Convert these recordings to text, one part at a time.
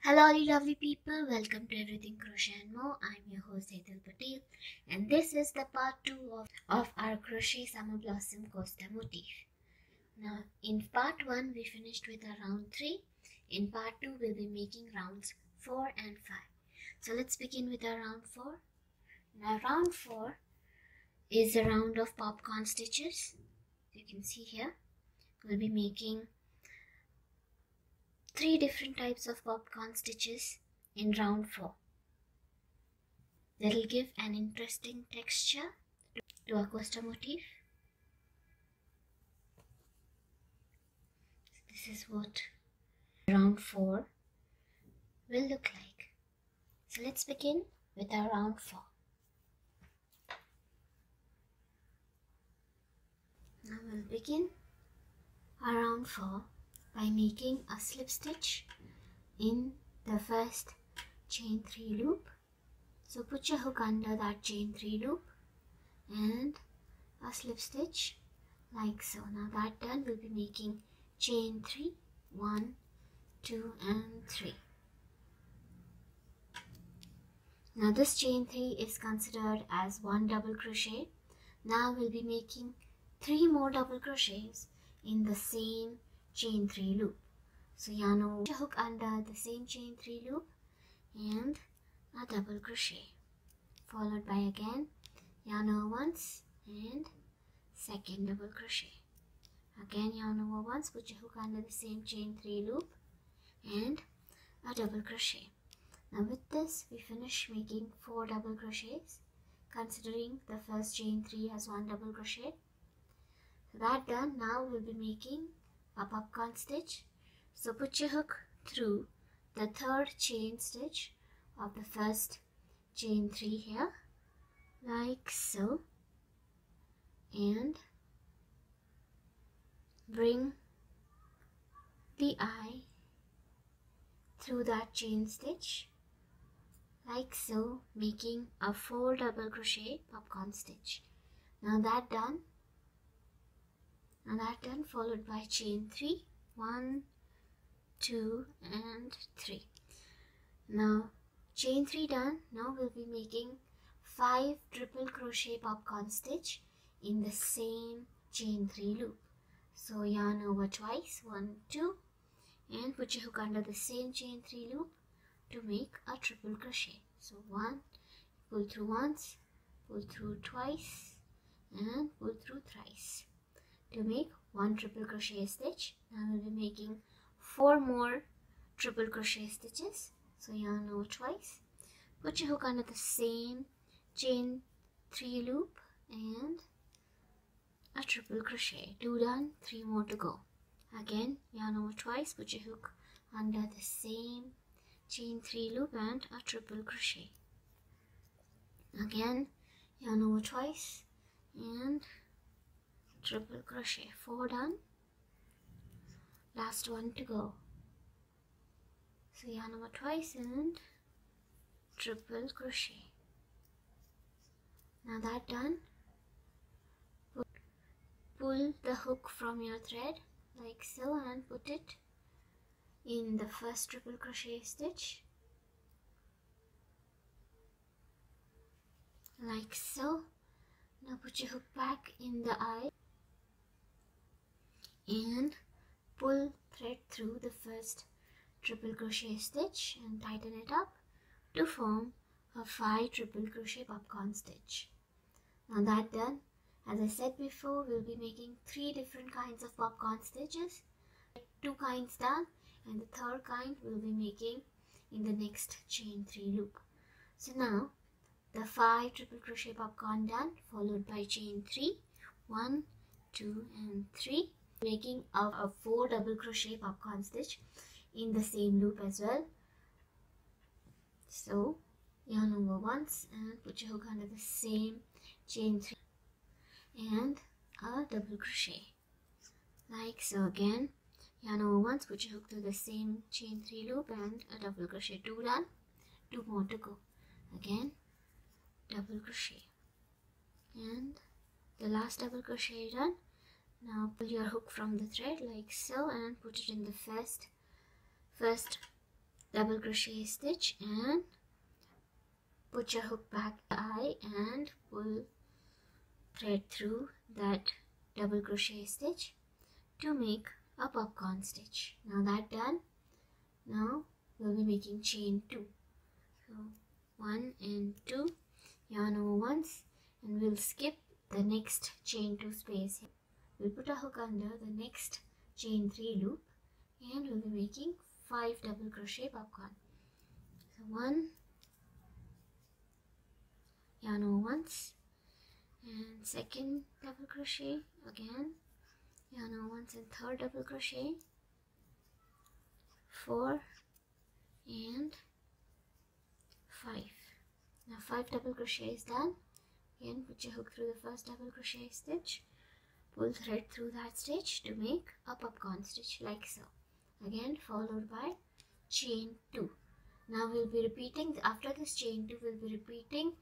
Hello you lovely people, welcome to Everything Crochet and More. I'm your host Hazel Patel and this is the part 2 of our Crochet Summer Blossom Coaster motif. Now in part 1 we finished with our round 3. In part 2 we'll be making rounds 4 and 5. So let's begin with our round 4. Now round 4 is a round of popcorn stitches. You can see here we'll be making 3 different types of popcorn stitches in round 4. That will give an interesting texture to our coaster motif. This is what round 4 will look like. So let's begin with our round 4. Now we'll begin our round 4 by making a slip stitch in the first chain 3 loop. So put your hook under that chain 3 loop and a slip stitch like so. Now that done, we'll be making chain 3, 1, 2 and 3. Now this chain 3 is considered as one double crochet. Now we'll be making 3 more double crochets in the same chain 3 loop. So yarn over, hook under the same chain 3 loop and a double crochet, followed by again yarn over once and second double crochet. Again yarn over once, put your hook under the same chain 3 loop and a double crochet. Now with this we finish making 4 double crochets, considering the first chain 3 as one double crochet. So that done, now we'll be making a popcorn stitch. So put your hook through the third chain stitch of the first chain 3 here, like so, and bring the eye through that chain stitch like so, making a 4 double crochet popcorn stitch. Now that done, followed by chain 3, 1, 2 and 3. Now chain 3 done, now we'll be making 5 triple crochet popcorn stitch in the same chain 3 loop. So yarn over twice, 1, 2, and put your hook under the same chain 3 loop to make a triple crochet. So 1, pull through once, pull through twice and pull through thrice to make 1 triple crochet stitch. Now we'll be making 4 more triple crochet stitches. So yarn over twice, put your hook under the same chain 3 loop and a triple crochet. 2 done, 3 more to go. Again yarn over twice, put your hook under the same chain 3 loop and a triple crochet. Again yarn over twice and triple crochet. 4 done, last one to go. So yarn over twice and triple crochet. Now that done, pull the hook from your thread like so and put it in the first triple crochet stitch like so. Now put your hook back in the eye and pull thread through the first triple crochet stitch and tighten it up to form a 5 triple crochet popcorn stitch. Now that done, as I said before, we'll be making 3 different kinds of popcorn stitches. 2 kinds done and the third kind we'll be making in the next chain 3 loop. So now the 5 triple crochet popcorn done, followed by chain 3, 1, 2 and 3, making a 4 double crochet popcorn stitch in the same loop as well. So yarn over once and put your hook under the same chain 3 and a double crochet like so. Again yarn over once, put your hook through the same chain 3 loop and a double crochet. 2 done, 2 more to go. Again double crochet and the last double crochet done. Now pull your hook from the thread like so and put it in the first double crochet stitch and put your hook back the eye and pull thread through that double crochet stitch to make a popcorn stitch. Now that done, now we'll be making chain 2. So 1 and 2, yarn over once, and we'll skip the next chain 2 space here. We'll put a hook under the next chain 3 loop and we'll be making 5 double crochet popcorn. So 1, yarn over once, and second double crochet, again yarn over once and third double crochet, 4 and 5. Now 5 double crochet is done. Again put your hook through the first double crochet stitch, pull thread through that stitch to make a popcorn stitch like so. Again followed by chain 2. Now we'll be repeating, after this chain 2 we'll be repeating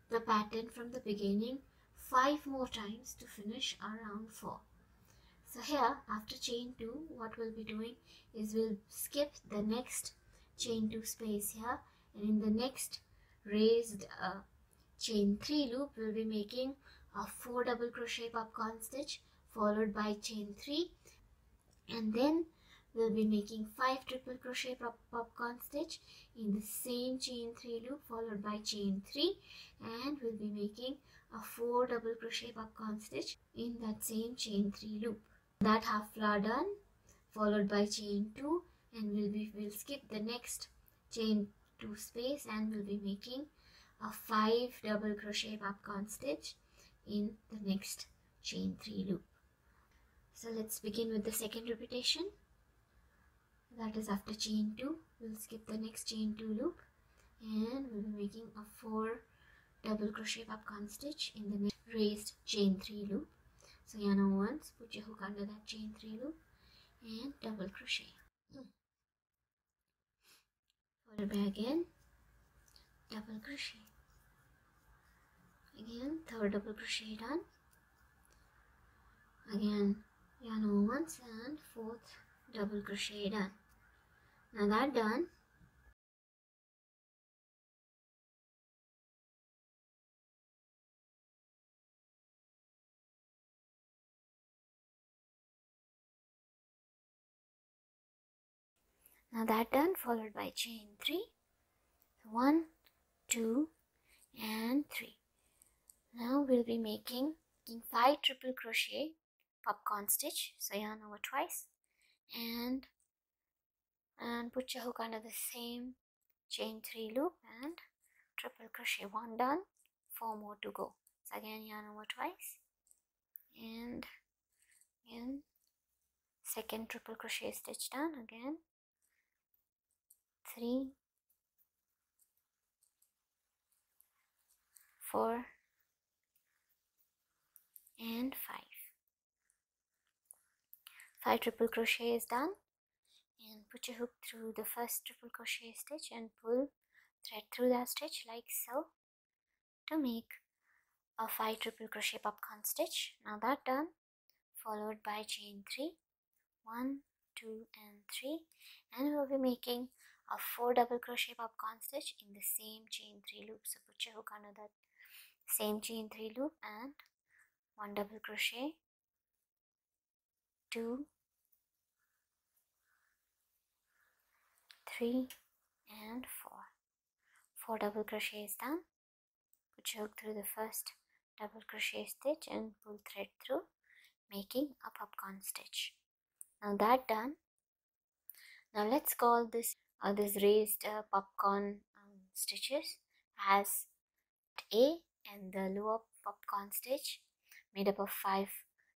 the pattern from the beginning 5 more times to finish our round 4. So here after chain 2 what we'll be doing is we'll skip the next chain 2 space here, and in the next raised chain 3 loop we'll be making a 4 double crochet popcorn stitch followed by chain 3, and then we'll be making 5 triple crochet popcorn stitch in the same chain 3 loop followed by chain 3, and we'll be making a 4 double crochet popcorn stitch in that same chain 3 loop. That half flower done followed by chain 2, and we'll skip the next chain 2 space and we'll be making a 5 double crochet popcorn stitch in the next chain 3 loop. So let's begin with the second repetition. That is after chain 2 we'll skip the next chain 2 loop and we'll be making a 4 double crochet popcorn stitch in the next raised chain 3 loop. So yarn over once, put your hook under that chain 3 loop and double crochet. Followed by again double crochet. Again third double crochet done. Again yarn over once and fourth double crochet done. Now that done, followed by chain 3, 1, 2 and 3. Now we'll be making 5 triple crochet popcorn stitch. So yarn over twice and put your hook under the same chain 3 loop and triple crochet. 1 done, 4 more to go. So again yarn over twice and again second triple crochet stitch done. Again 3, 4 and 5. 5 triple crochet is done, and put your hook through the first triple crochet stitch and pull thread through that stitch like so to make a 5 triple crochet popcorn stitch. Now that done, followed by chain 3, 1, 2 and 3, and we'll be making a 4 double crochet popcorn stitch in the same chain 3 loop. So put your hook under that same chain 3 loop and 1 double crochet, 2, 3 and 4. 4 double crochet is done. Put your hook through the first double crochet stitch and pull thread through, making a popcorn stitch. Now that done, now let's call this raised popcorn stitches as A, and the lower popcorn stitch made up of 5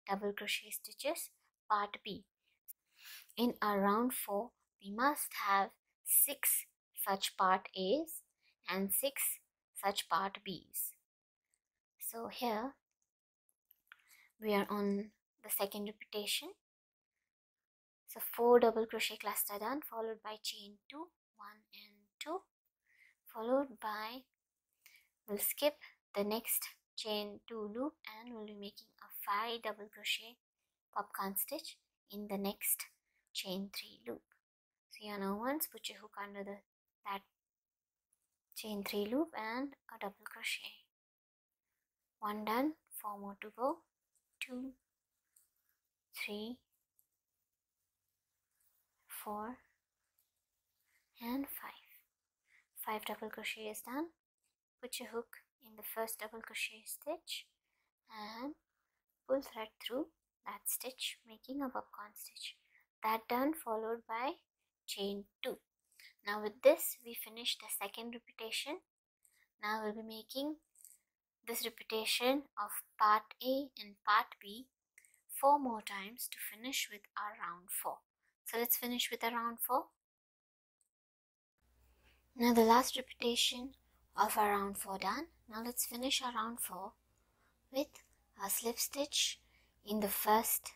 double crochet stitches part B. In our round 4 we must have 6 such part A's and 6 such part B's. So here we are on the second repetition. So 4 double crochet cluster done, followed by chain 2, 1 and 2, followed by, we'll skip the next chain 2 loop and we'll be making a 5 double crochet popcorn stitch in the next chain 3 loop. So yarn over once, put your hook under the that chain 3 loop and a double crochet. 1 done, 4 more to go. 2, 3, 4 and 5. 5 double crochet is done. Put your hook in the first double crochet stitch and pull thread through that stitch, making a popcorn stitch. That done, followed by chain 2. Now with this we finish the second repetition. Now we'll be making this repetition of part A and part B 4 more times to finish with our round 4. So let's finish with a round 4. Now the last repetition of our round 4 done. Now let's finish our round 4 with a slip stitch in the first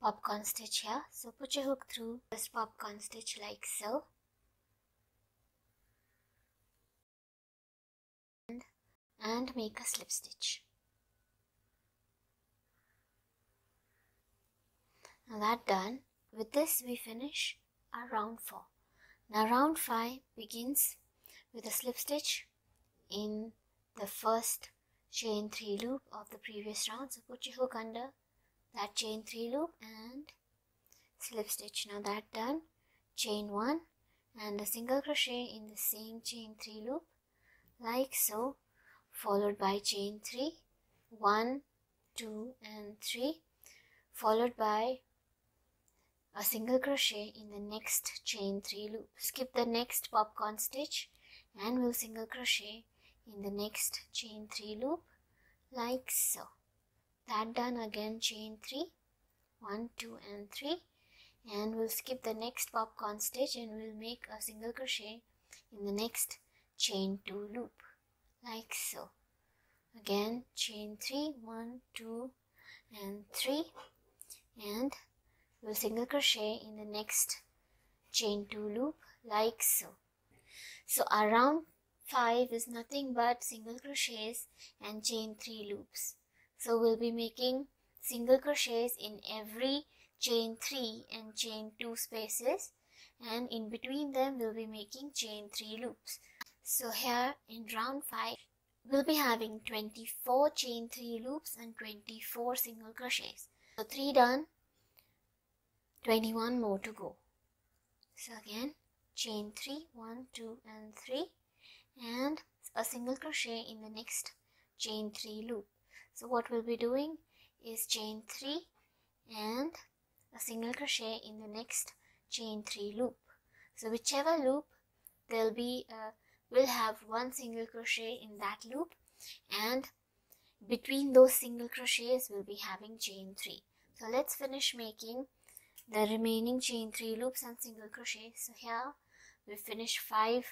popcorn stitch here. So put your hook through this popcorn stitch like so. And make a slip stitch. Now that done, with this we finish our round 4. Now round 5 begins with a slip stitch in the first chain 3 loop of the previous round. So put your hook under that chain 3 loop and slip stitch. Now that done, chain 1 and a single crochet in the same chain 3 loop like so, followed by chain 3, 1, 2 and 3, followed by a single crochet in the next chain 3 loop. Skip the next popcorn stitch and we'll single crochet in the next chain 3 loop like so. That done, again chain 3, 1, 2 and 3, and we'll skip the next popcorn stitch and we'll make a single crochet in the next chain 2 loop like so. Again chain 3, 1, 2 and 3, and we'll single crochet in the next chain 2 loop like so. So our round 5 is nothing but single crochets and chain 3 loops. So we'll be making single crochets in every chain 3 and chain 2 spaces, and in between them we'll be making chain 3 loops. So here in round 5 we'll be having 24 chain 3 loops and 24 single crochets. So 3 done, 21 more to go. So again chain 3, 1, 2 and 3, and a single crochet in the next chain 3 loop. So what we'll be doing is chain 3 and a single crochet in the next chain 3 loop. So whichever loop there'll be we'll have one single crochet in that loop, and between those single crochets we'll be having chain 3. So let's finish making the remaining chain 3 loops and single crochet. So here we finish 5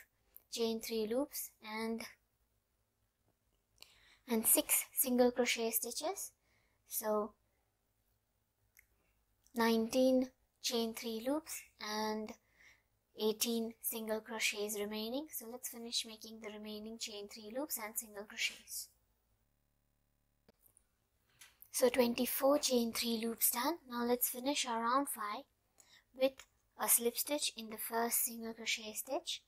chain 3 loops and 6 single crochet stitches. So 19 chain 3 loops and 18 single crochets remaining. So let's finish making the remaining chain 3 loops and single crochets. So 24 chain 3 loops done. Now let's finish our round 5 with a slip stitch in the first single crochet stitch.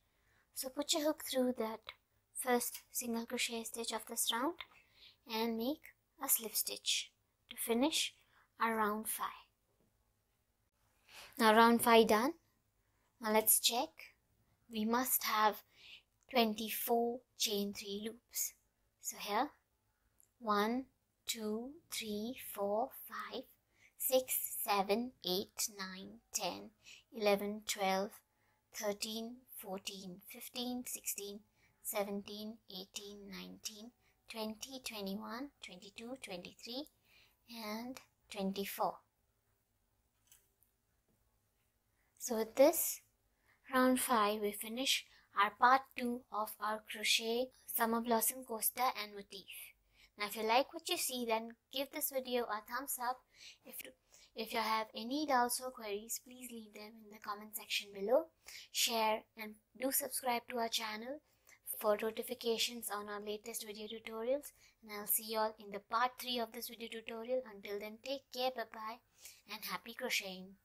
So put your hook through that first single crochet stitch of this round and make a slip stitch to finish our round 5. Now round 5 done. Now let's check. We must have 24 chain 3 loops. So here 1, 2, 3, 4, 5, 6, 7, 8, 9, 10, 11, 12, 13, 14, 15, 16, 17, 18, 19, 20, 21, 22, 23 and 24. So with this round 5 we finish our part 2 of our Crochet Summer Blossom Coaster and Motif. Now if you like what you see, then give this video a thumbs up. If you have any doubts or queries, please leave them in the comment section below. Share and do subscribe to our channel for notifications on our latest video tutorials. And I'll see you all in the part 3 of this video tutorial. Until then, take care, bye bye, and happy crocheting.